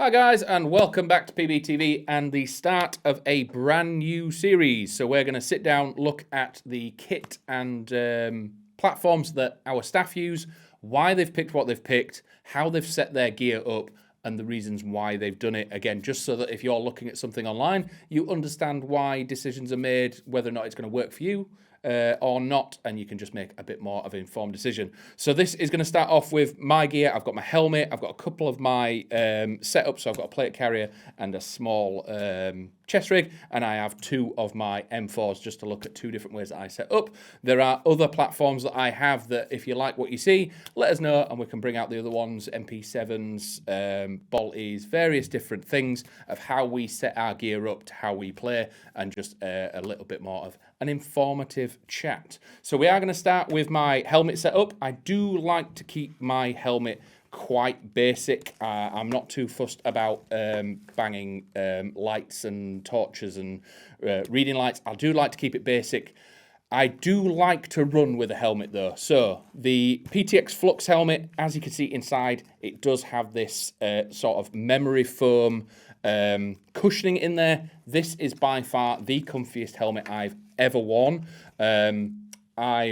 Hi guys, and welcome back to PBTV and the start of a brand new series. So we're going to sit down, look at the kit and platforms that our staff use, why they've picked what they've picked, how they've set their gear up, and the reasons why they've done it. Again, just so that if you're looking at something online, you understand why decisions are made, whether or not it's going to work for you or not, and you can just make a bit more of an informed decision. So this is going to start off with my gear. I've got my helmet, I've got a couple of my setups, so I've got a plate carrier and a small chest rig, and I have two of my M4s just to look at two different ways that I set up. There are other platforms that I have that if you like what you see, let us know and we can bring out the other ones, MP7s, Bolties, various different things of how we set our gear up to how we play, and just a little bit more of an informative chat. So we are going to start with my helmet setup. I do like to keep my helmet quite basic. I'm not too fussed about banging lights and torches and reading lights. I do like to keep it basic. I do like to run with a helmet though. So the PTX Flux helmet, as you can see inside, it does have this sort of memory foam cushioning in there. This is by far the comfiest helmet I've ever worn. I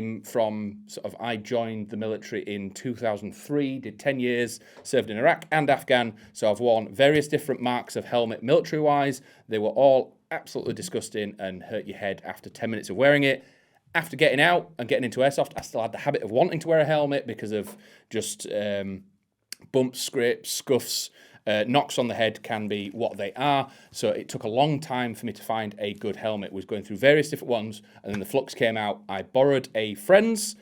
joined the military in 2003, did 10 years, served in Iraq and Afghan. So I've worn various different marks of helmet military-wise. They were all absolutely disgusting and hurt your head after 10 minutes of wearing it. After getting out and getting into Airsoft, I still had the habit of wanting to wear a helmet because of just bumps, scrapes, scuffs. Knocks on the head can be what they are. So it took a long time for me to find a good helmet. I was going through various different ones, and then the Flux came out. I borrowed a friend's,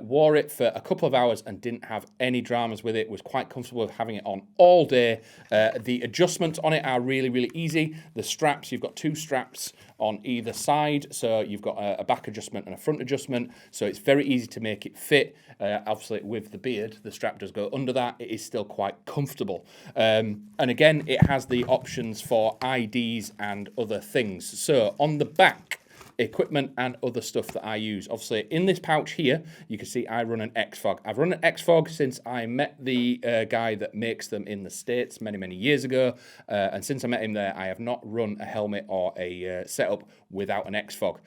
wore it for a couple of hours and didn't have any dramas with it. Was quite comfortable with having it on all day. The adjustments on it are really, really easy. The straps, you've got two straps on either side. So you've got a back adjustment and a front adjustment. So it's very easy to make it fit. Obviously, with the beard, the strap does go under that. It is still quite comfortable. And again, it has the options for IDs and other things. So on the back, equipment and other stuff that I use. Obviously, in this pouch here, you can see I run an X-Fog. I've run an X-Fog since I met the guy that makes them in the States many, many years ago. And since I met him there, I have not run a helmet or a setup without an X-Fog.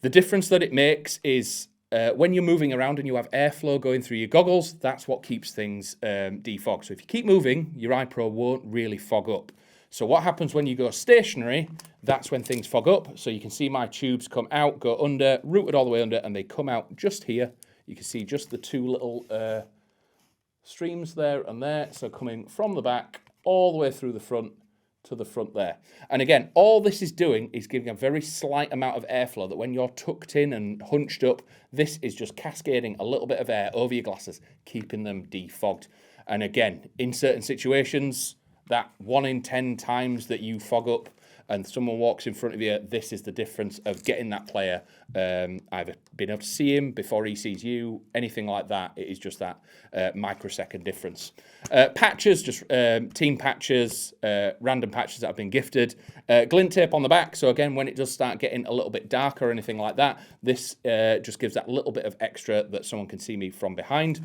The difference that it makes is when you're moving around and you have airflow going through your goggles, that's what keeps things defogged. So if you keep moving, your iPro won't really fog up. So what happens when you go stationary, that's when things fog up. So you can see my tubes come out, go under, routed all the way under, and they come out just here. You can see just the two little streams there and there. So coming from the back all the way through the front to the front there. And again, all this is doing is giving a very slight amount of airflow that when you're tucked in and hunched up, this is just cascading a little bit of air over your glasses, keeping them defogged. And again, in certain situations, that 1 in 10 times that you fog up and someone walks in front of you, this is the difference of getting that player, either being able to see him before he sees you, anything like that. It is just that microsecond difference. Patches, just team patches, random patches that have been gifted. Glint tape on the back, so again, when it does start getting a little bit darker or anything like that, this just gives that little bit of extra that someone can see me from behind.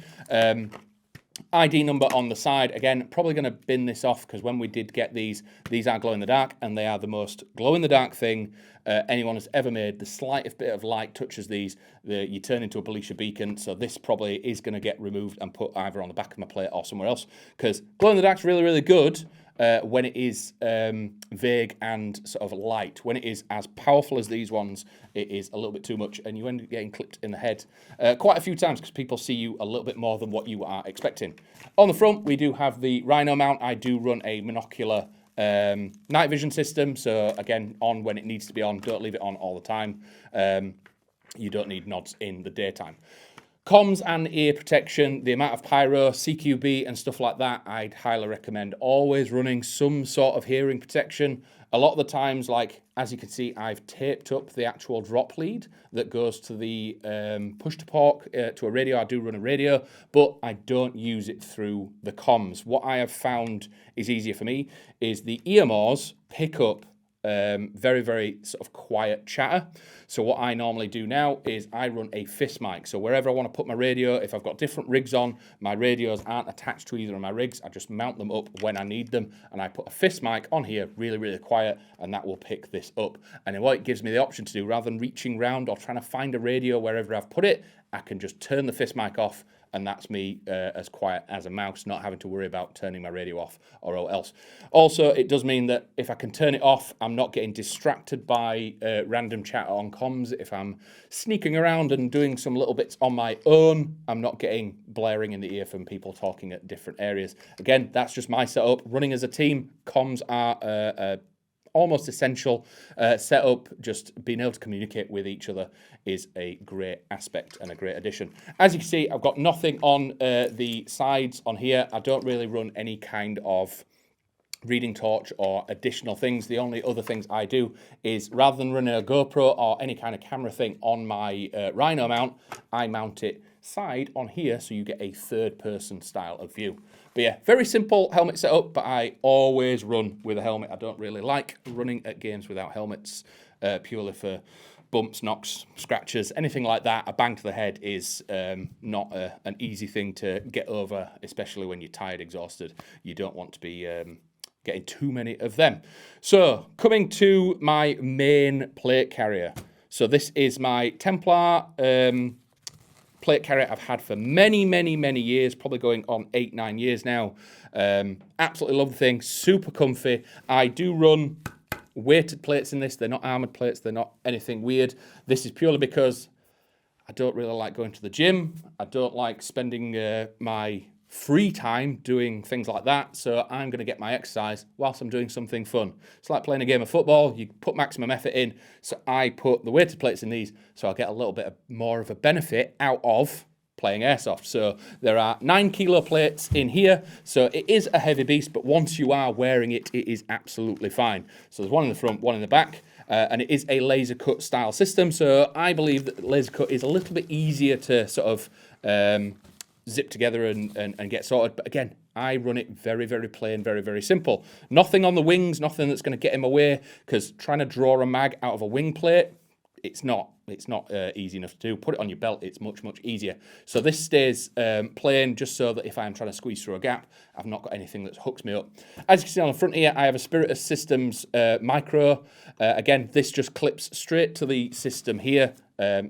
ID number on the side. Again, probably going to bin this off because when we did get these are glow in the dark, and they are the most glow in the dark thing anyone has ever made. The slightest bit of light touches these, you turn into a Belisha beacon. So this probably is going to get removed and put either on the back of my plate or somewhere else, because glow in the dark's really, really good when it is vague and sort of light. When it is as powerful as these ones, it is a little bit too much, and you end up getting clipped in the head quite a few times because people see you a little bit more than what you are expecting. On the front, we do have the Rhino mount. I do run a monocular night vision system, so again, on when it needs to be on. Don't leave it on all the time. You don't need nods in the daytime. Comms and ear protection, the amount of pyro, CQB and stuff like that, I'd highly recommend always running some sort of hearing protection. A lot of the times, like, as you can see, I've taped up the actual drop lead that goes to the push-to-talk to a radio. I do run a radio, but I don't use it through the comms. What I have found is easier for me is the earmores pick up very, very sort of quiet chatter. So what I normally do now is I run a fist mic. So wherever I want to put my radio, if I've got different rigs on, my radios aren't attached to either of my rigs. I just mount them up when I need them, and I put a fist mic on here, really, really quiet, and that will pick this up. And then what it gives me the option to do, rather than reaching around or trying to find a radio wherever I've put it, I can just turn the fist mic off, and that's me as quiet as a mouse, not having to worry about turning my radio off or else. Also, it does mean that if I can turn it off, I'm not getting distracted by random chatter on comms. If I'm sneaking around and doing some little bits on my own, I'm not getting blaring in the ear from people talking at different areas. Again, that's just my setup. Running as a team, comms are almost essential setup. Just being able to communicate with each other is a great aspect and a great addition. As you can see, I've got nothing on the sides on here. I don't really run any kind of reading torch or additional things. The only other things I do is, rather than running a GoPro or any kind of camera thing on my Rhino mount, I mount it side on here so you get a third person style of view. But yeah, very simple helmet setup, but I always run with a helmet. I don't really like running at games without helmets, purely for bumps, knocks, scratches, anything like that. A bang to the head is not an easy thing to get over, especially when you're tired, exhausted. You don't want to be getting too many of them. So coming to my main plate carrier. So this is my Templar plate carrier I've had for many, many, many years, probably going on 8-9 years now. Absolutely love the thing, super comfy. I do run weighted plates in this. They're not armored plates, they're not anything weird. This is purely because I don't really like going to the gym. I don't like spending my free time doing things like that, so I'm going to get my exercise whilst I'm doing something fun. It's like playing a game of football. You put maximum effort in, so I put the weighted plates in these so I'll get a little bit more of a benefit out of playing airsoft. So there are 9 kilo plates in here, so it is a heavy beast, but once you are wearing it, it is absolutely fine. So there's one in the front, one in the back, and it is a laser cut style system, so I believe that laser cut is a little bit easier to sort of zip together and get sorted. But again, I run it very, very plain, very, very simple. Nothing on the wings, nothing that's going to get in my way, because trying to draw a mag out of a wing plate, it's not easy enough to do. Put it on your belt, it's much, much easier. So this stays plain, just so that if I'm trying to squeeze through a gap, I've not got anything that hooks me up. As you can see on the front here, I have a Spiritus Systems Micro. Again, this just clips straight to the system here,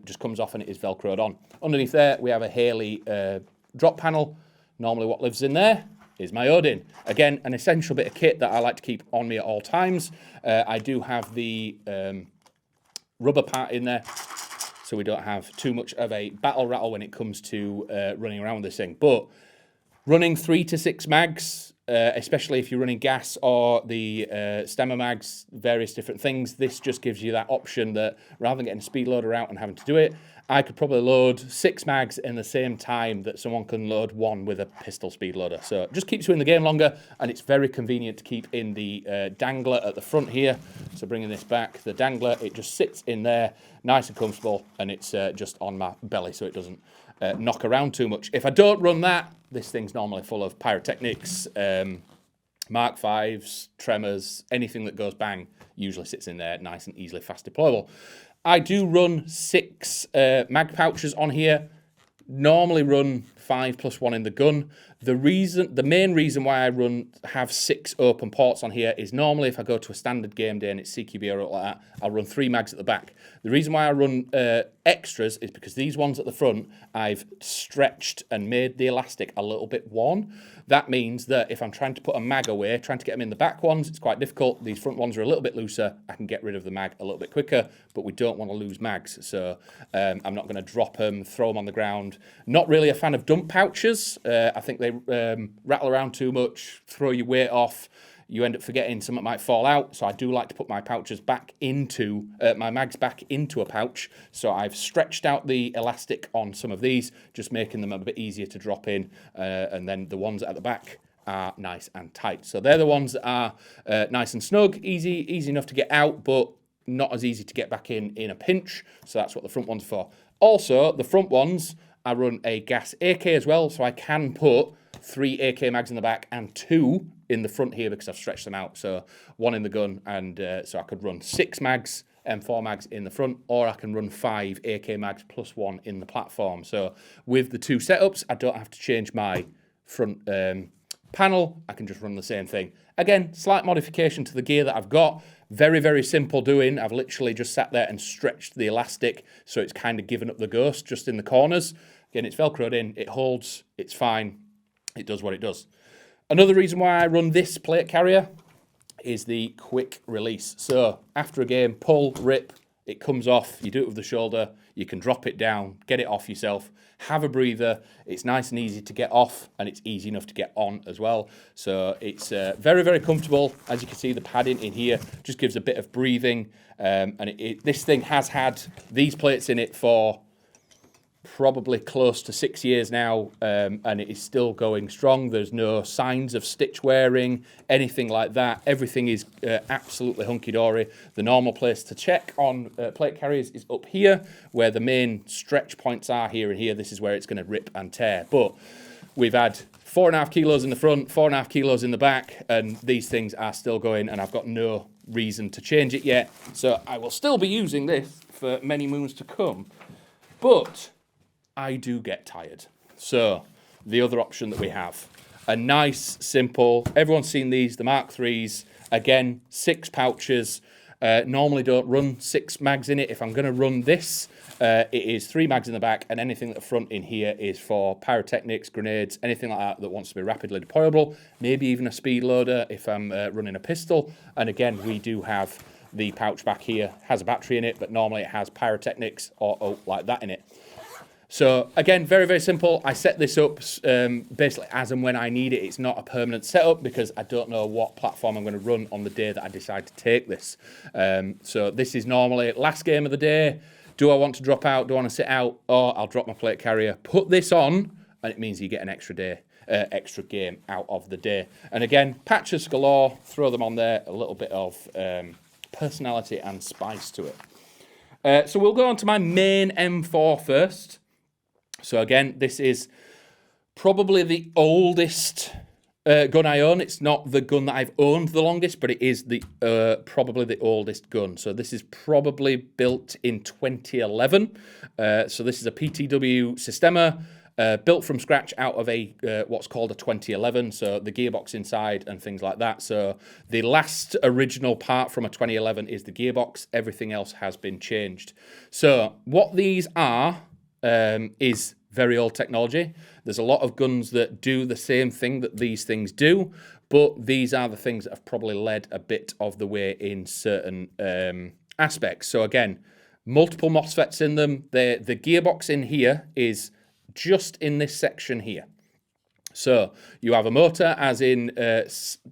just comes off and it is Velcroed on. Underneath there, we have a Haley drop panel. Normally what lives in there is my Odin. Again, an essential bit of kit that I like to keep on me at all times. I do have the rubber part in there, so we don't have too much of a battle rattle when it comes to running around with this thing. But running 3 to 6 mags, especially if you're running gas or the stemmer mags, various different things, this just gives you that option that rather than getting a speed loader out and having to do it, I could probably load 6 mags in the same time that someone can load 1 with a pistol speed loader. So it just keeps you in the game longer, and it's very convenient to keep in the dangler at the front here. So bringing this back, the dangler, it just sits in there, nice and comfortable, and it's just on my belly so it doesn't knock around too much. If I don't run that, this thing's normally full of pyrotechnics, Mark 5s, tremors, anything that goes bang usually sits in there, nice and easily fast deployable. I do run 6 mag pouches on here. Normally run 5 plus 1 in the gun. The main reason why I have 6 open ports on here is normally if I go to a standard game day and it's CQB or like that, I'll run 3 mags at the back. The reason why I run extras is because these ones at the front, I've stretched and made the elastic a little bit worn. That means that if I'm trying to put a mag away, trying to get them in the back ones, it's quite difficult. These front ones are a little bit looser. I can get rid of the mag a little bit quicker, but we don't want to lose mags. So I'm not going to drop them, throw them on the ground. Not really a fan of dump pouches. I think they rattle around too much, throw your weight off. You end up forgetting something might fall out. So I do like to put my pouches back into, my mags back into a pouch. So I've stretched out the elastic on some of these, just making them a bit easier to drop in. And then the ones at the back are nice and tight. So they're the ones that are nice and snug, easy enough to get out, but not as easy to get back in a pinch. So that's what the front ones are for. Also, the front ones, I run a gas AK as well, so I can put 3 AK mags in the back and 2 in the front here because I've stretched them out. So 1 in the gun, and so I could run 6 mags, M4 mags in the front, or I can run 5 AK mags plus 1 in the platform. So with the 2 setups, I don't have to change my front panel. I can just run the same thing. Again, slight modification to the gear that I've got. Very, very simple doing. I've literally just sat there and stretched the elastic so it's kind of given up the ghost just in the corners. Again, it's Velcroed in, it holds, it's fine, it does what it does. Another reason why I run this plate carrier is the quick release. So after a game, pull, rip, it comes off, you do it with the shoulder, you can drop it down, get it off yourself, have a breather. It's nice and easy to get off, and it's easy enough to get on as well. So it's very, very comfortable. As you can see, the padding in here just gives a bit of breathing. And this thing has had these plates in it for probably close to 6 years now, and it is still going strong. There's no signs of stitch wearing, anything like that. Everything is absolutely hunky-dory. The normal place to check on plate carriers is up here, where the main stretch points are here and here. This is where it's going to rip and tear. But we've had 4.5 kilos in the front, 4.5 kilos in the back, and these things are still going, and I've got no reason to change it yet. So I will still be using this for many moons to come. But I do get tired. So the other option that we have, a nice, simple, everyone's seen these, the Mark IIIs, again, 6 pouches. Normally don't run 6 mags in it. If I'm going to run this, it is 3 mags in the back, and anything at the front in here is for pyrotechnics, grenades, anything like that that wants to be rapidly deployable, maybe even a speed loader if I'm running a pistol. And again, we do have the pouch back here, has a battery in it, but normally it has pyrotechnics or like that in it. So again, very, very simple. I set this up basically as and when I need it. It's not a permanent setup because I don't know what platform I'm going to run on the day that I decide to take this. So this is normally last game of the day. Do I want to drop out? Do I want to sit out? Or I'll drop my plate carrier, put this on, and it means you get an extra day, extra game out of the day. And again, patches galore, throw them on there, a little bit of personality and spice to it. So we'll go on to my main M4 first. So again, this is probably the oldest gun I own. It's not the gun that I've owned the longest, but it is the probably the oldest gun. So this is probably built in 2011. So this is a PTW Sistema, built from scratch out of a what's called a 2011. So the gearbox inside and things like that. So the last original part from a 2011 is the gearbox. Everything else has been changed. So what these are is very old technology. There's a lot of guns that do the same thing that these things do, but these are the things that have probably led a bit of the way in certain aspects. So again, multiple MOSFETs in them. The gearbox in here is just in this section here. So you have a motor, as in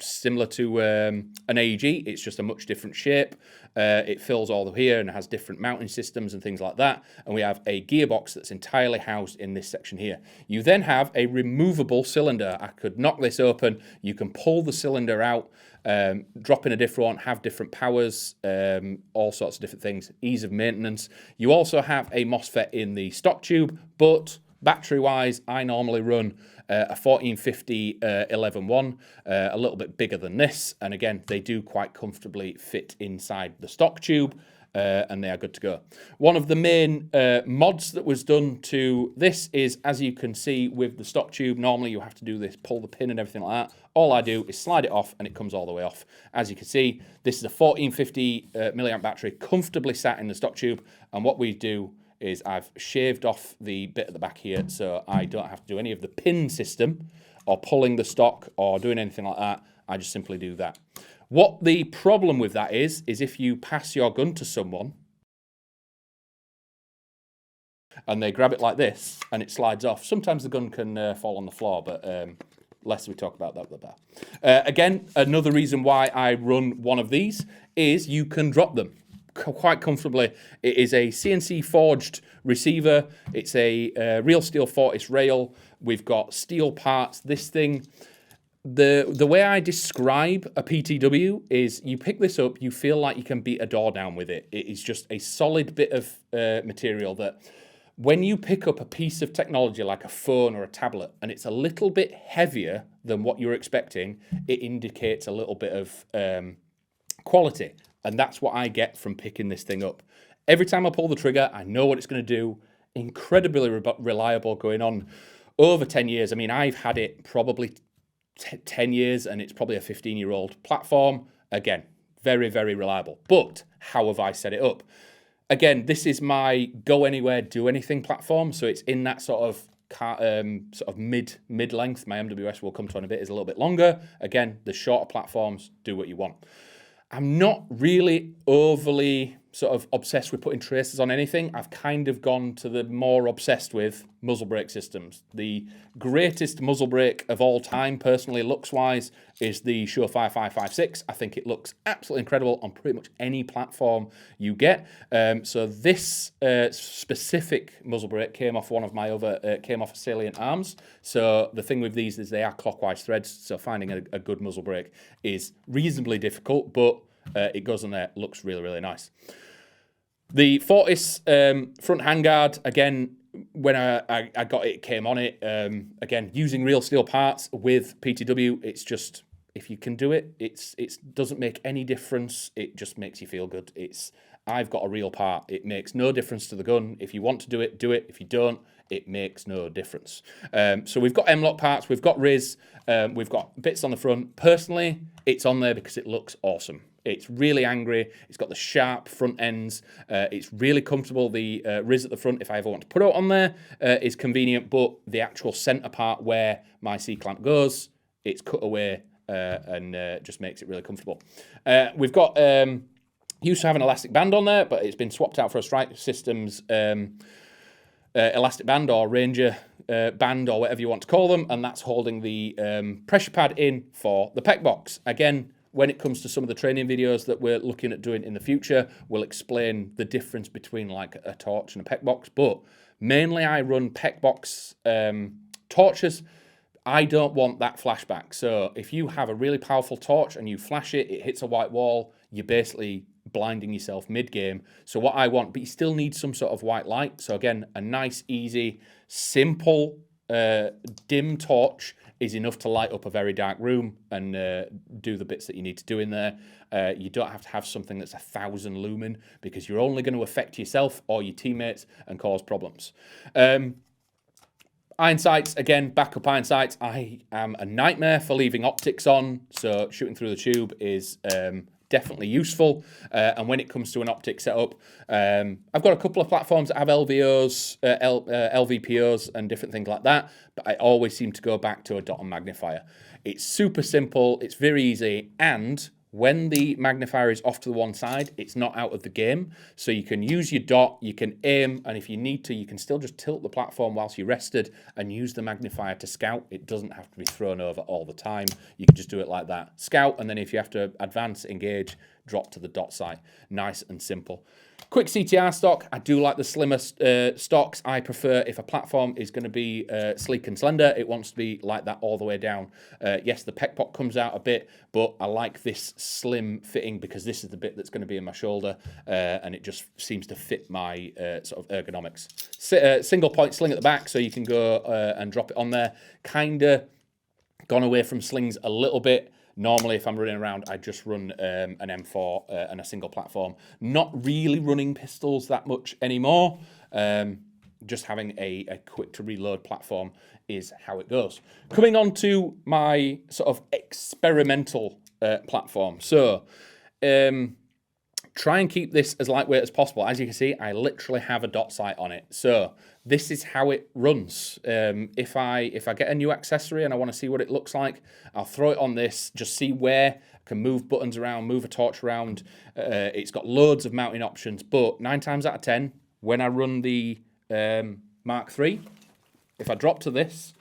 similar to an AEG. It's just a much different shape. It fills all the here and has different mounting systems and things like that. And we have a gearbox that's entirely housed in this section here. You then have a removable cylinder. I could knock this open. You can pull the cylinder out, drop in a different one, have different powers, all sorts of different things. Ease of maintenance. You also have a MOSFET in the stock tube, but battery-wise, I normally run a 1450 11-1, a little bit bigger than this. And again, they do quite comfortably fit inside the stock tube, and they are good to go. One of the main mods that was done to this is, as you can see with the stock tube, normally you have to do this, pull the pin and everything like that. All I do is slide it off and it comes all the way off. As you can see, this is a 1450 milliamp battery comfortably sat in the stock tube. And what we do is I've shaved off the bit at the back here, so I don't have to do any of the pin system or pulling the stock or doing anything like that. I just simply do that. What the problem with that is if you pass your gun to someone and they grab it like this and it slides off, sometimes the gun can fall on the floor, but less we talk about that, the better. Again, another reason why I run one of these is you can drop them quite comfortably. It is a CNC forged receiver. It's a real steel Fortis rail. We've got steel parts. This thing, the way I describe a PTW is you pick this up, you feel like you can beat a door down with it. It is just a solid bit of material that when you pick up a piece of technology like a phone or a tablet and it's a little bit heavier than what you're expecting, it indicates a little bit of quality. And that's what I get from picking this thing up. Every time I pull the trigger, I know what it's going to do. Incredibly reliable, going on over 10 years. I mean, I've had it probably 10 years and it's probably a 15-year-old platform. Again, very, very reliable. But how have I set it up? Again, this is my go anywhere, do anything platform. So it's in that sort of mid length. My MWS will come to in a bit, is a little bit longer. Again, the shorter platforms, do what you want. I'm not really overly sort of obsessed with putting traces on anything. I've kind of gone to the more obsessed with muzzle brake systems. The greatest muzzle brake of all time, personally, looks-wise, is the Surefire 556. I think it looks absolutely incredible on pretty much any platform you get. So this specific muzzle brake came off one of my other, came off of Salient Arms. So the thing with these is they are clockwise threads, so finding a good muzzle brake is reasonably difficult, but it goes on there, looks really, really nice. The Fortis front handguard, again, when I got it, came on it. Again, using real steel parts with PTW, it's just, if you can do it, it doesn't make any difference. It just makes you feel good. I've got a real part. It makes no difference to the gun. If you want to do it, do it. If you don't, it makes no difference. So we've got M-Lock parts, we've got Riz, we've got bits on the front. Personally, it's on there because it looks awesome. It's really angry. It's got the sharp front ends. It's really comfortable. The Riz at the front, if I ever want to put it on there, is convenient. But the actual center part where my C-clamp goes, it's cut away and just makes it really comfortable. We've got used to have an elastic band on there, but it's been swapped out for a Strike Systems elastic band or Ranger band or whatever you want to call them, and that's holding the pressure pad in for the PEC box. Again, when it comes to some of the training videos that we're looking at doing in the future, we'll explain the difference between like a torch and a PEC box, but mainly I run PEC box torches. I don't want that flashback. So if you have a really powerful torch and you flash it, it hits a white wall, you're basically blinding yourself mid-game. So what I want, but you still need some sort of white light. So again, a nice, easy, simple, dim torch is enough to light up a very dark room and do the bits that you need to do in there. You don't have to have something that's 1,000 lumen because you're only going to affect yourself or your teammates and cause problems. Iron sights, again, backup iron sights. I am a nightmare for leaving optics on, so shooting through the tube is definitely useful. And when it comes to an optic setup, I've got a couple of platforms that have LVOs, LVPOs and different things like that, but I always seem to go back to a dot and magnifier. It's super simple, it's very easy, and when the magnifier is off to the one side, it's not out of the game. So you can use your dot, you can aim, and if you need to, you can still just tilt the platform whilst you're rested and use the magnifier to scout. It doesn't have to be thrown over all the time. You can just do it like that. Scout, and then if you have to advance, engage, drop to the dot side. Nice and simple. Quick CTR stock. I do like the slimmer stocks. I prefer, if a platform is going to be sleek and slender, it wants to be like that all the way down. Yes, the pec pot comes out a bit, but I like this slim fitting because this is the bit that's going to be in my shoulder, and it just seems to fit my sort of ergonomics. Single point sling at the back, so you can go and drop it on there. Kind of gone away from slings a little bit. Normally, if I'm running around, I just run an M4 and a single platform. Not really running pistols that much anymore. Just having a quick to reload platform is how it goes. Coming on to my sort of experimental platform. So, try and keep this as lightweight as possible. As you can see, I literally have a dot sight on it. So this is how it runs. If I get a new accessory and I want to see what it looks like, I'll throw it on this, just see where I can move buttons around, move a torch around. It's got loads of mounting options, but 9 times out of 10, when I run the Mark III, if I drop to this,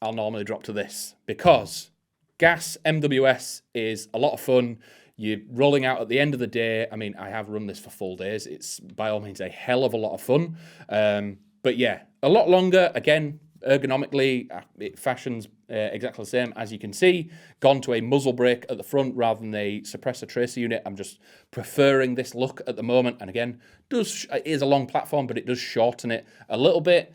I'll normally drop to this because gas MWS is a lot of fun. You're rolling out at the end of the day. I mean, I have run this for full days. It's by all means a hell of a lot of fun. But yeah, a lot longer. Again, ergonomically, it fashions exactly the same, as you can see. Gone to a muzzle brake at the front rather than a suppressor tracer unit. I'm just preferring this look at the moment. And again, it is a long platform, but it does shorten it a little bit.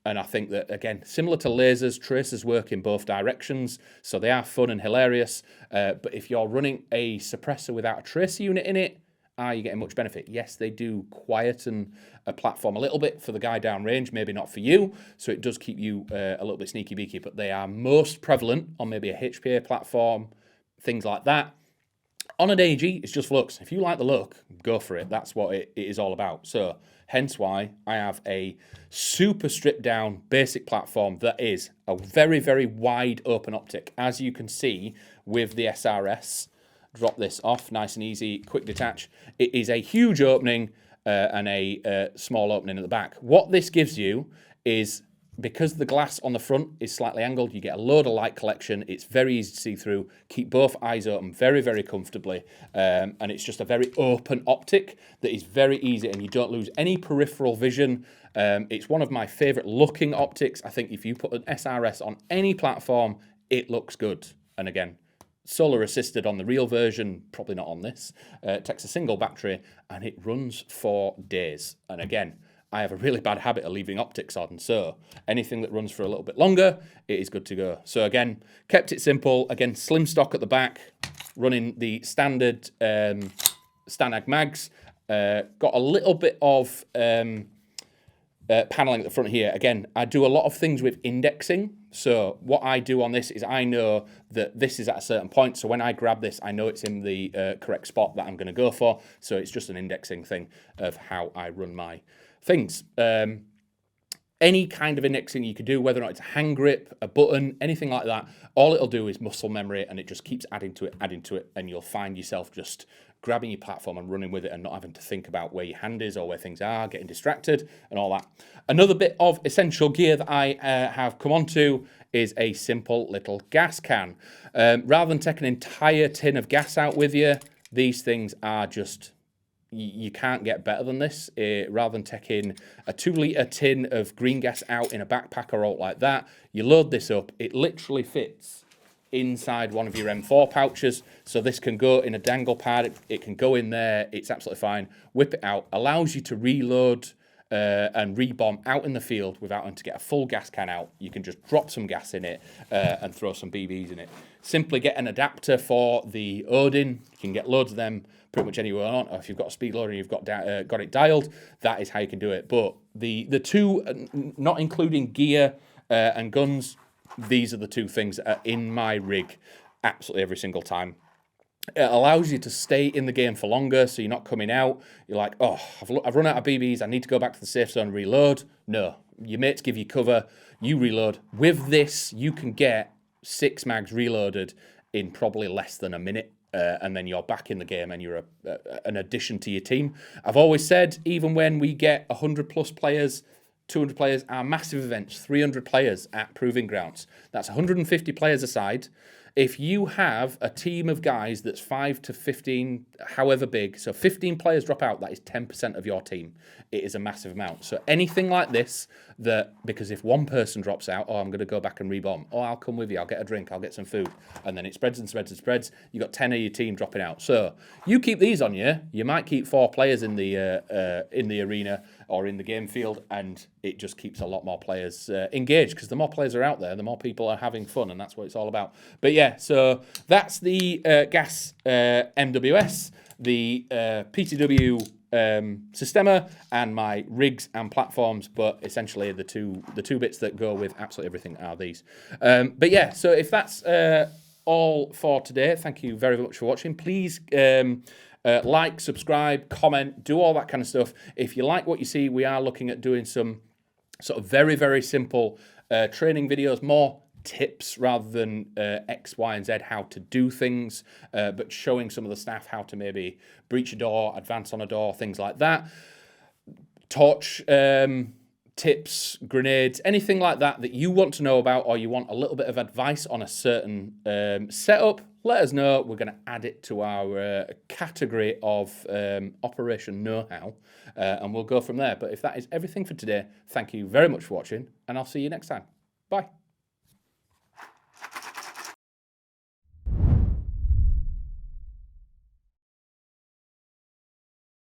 And I think that, again, similar to lasers, tracers work in both directions, so they are fun and hilarious. But if you're running a suppressor without a tracer unit in it, are you getting much benefit? Yes, they do quieten a platform a little bit for the guy downrange, maybe not for you, so it does keep you a little bit sneaky beaky, but they are most prevalent on maybe a HPA platform, things like that. On an AG, it's just looks. If you like the look, go for it. That's what it is all about. So hence why I have a super stripped down basic platform that is a very, very wide open optic. As you can see with the SRS, drop this off, nice and easy, quick detach. It is a huge opening and a small opening at the back. What this gives you is, because the glass on the front is slightly angled, you get a load of light collection. It's very easy to see through. Keep both eyes open very, very comfortably. And it's just a very open optic that is very easy, and you don't lose any peripheral vision. It's one of my favorite looking optics. I think if you put an SRS on any platform, it looks good. And again, solar assisted on the real version, probably not on this. It takes a single battery and it runs for days. And again, I have a really bad habit of leaving optics on, so anything that runs for a little bit longer, it is good to go. So again, kept it simple. Again, slim stock at the back, running the standard Stanag mags. Got a little bit of paneling at the front here. Again, I do a lot of things with indexing. So what I do on this is I know that this is at a certain point. So when I grab this, I know it's in the correct spot that I'm going to go for. So it's just an indexing thing of how I run my things. Any kind of indexing you could do, whether or not it's a hand grip, a button, anything like that, all it'll do is muscle memory, and it just keeps adding to it, and you'll find yourself just grabbing your platform and running with it and not having to think about where your hand is or where things are, getting distracted and all that. Another bit of essential gear that I have come onto is a simple little gas can. Rather than take an entire tin of gas out with you, these things are just... You can't get better than this. Rather than taking a 2-litre tin of green gas out in a backpack or out like that, you load this up. It literally fits inside one of your M4 pouches. So this can go in a dangle pad. It can go in there. It's absolutely fine. Whip it out. Allows you to reload and rebomb out in the field without having to get a full gas can out. You can just drop some gas in it and throw some BBs in it. Simply get an adapter for the Odin. You can get loads of them pretty much anywhere on, or if you've got a speed loader and you've got it dialed, that is how you can do it. But the two, not including gear and guns, these are the two things that are in my rig absolutely every single time. It allows you to stay in the game for longer, so you're not coming out. You're like, oh, I've run out of BBs. I need to go back to the safe zone and reload. No, your mates give you cover. You reload. With this, you can get 6 mags reloaded in probably less than a minute. And then you're back in the game and you're an addition to your team. I've always said, even when we get 100 plus players, 200 players, our massive events, 300 players at Proving Grounds, that's 150 players aside. If you have a team of guys that's 5 to 15, however big, so 15 players drop out, that is 10% of your team. It is a massive amount. So anything like this, because if one person drops out, oh, I'm going to go back and rebomb. Oh, I'll come with you. I'll get a drink. I'll get some food. And then it spreads and spreads and spreads. You got 10 of your team dropping out. So you keep these on you. You might keep 4 players in the arena or in the game field, and it just keeps a lot more players engaged, because the more players are out there, the more people are having fun, and that's what it's all about. But yeah, so that's the gas MWS, the PTW Sistema, and my rigs and platforms. But essentially the two bits that go with absolutely everything are these. But yeah, so if that's all for today, thank you very much for watching. Please like, subscribe, comment, do all that kind of stuff. If you like what you see, we are looking at doing some sort of very, very simple training videos, more tips rather than X, Y, and Z, how to do things, but showing some of the staff how to maybe breach a door, advance on a door, things like that. Torch tips, grenades, anything like that that you want to know about, or you want a little bit of advice on a certain setup, let us know. We're going to add it to our category of Operation Knowhow, and we'll go from there. But if that is everything for today, thank you very much for watching, and I'll see you next time. Bye.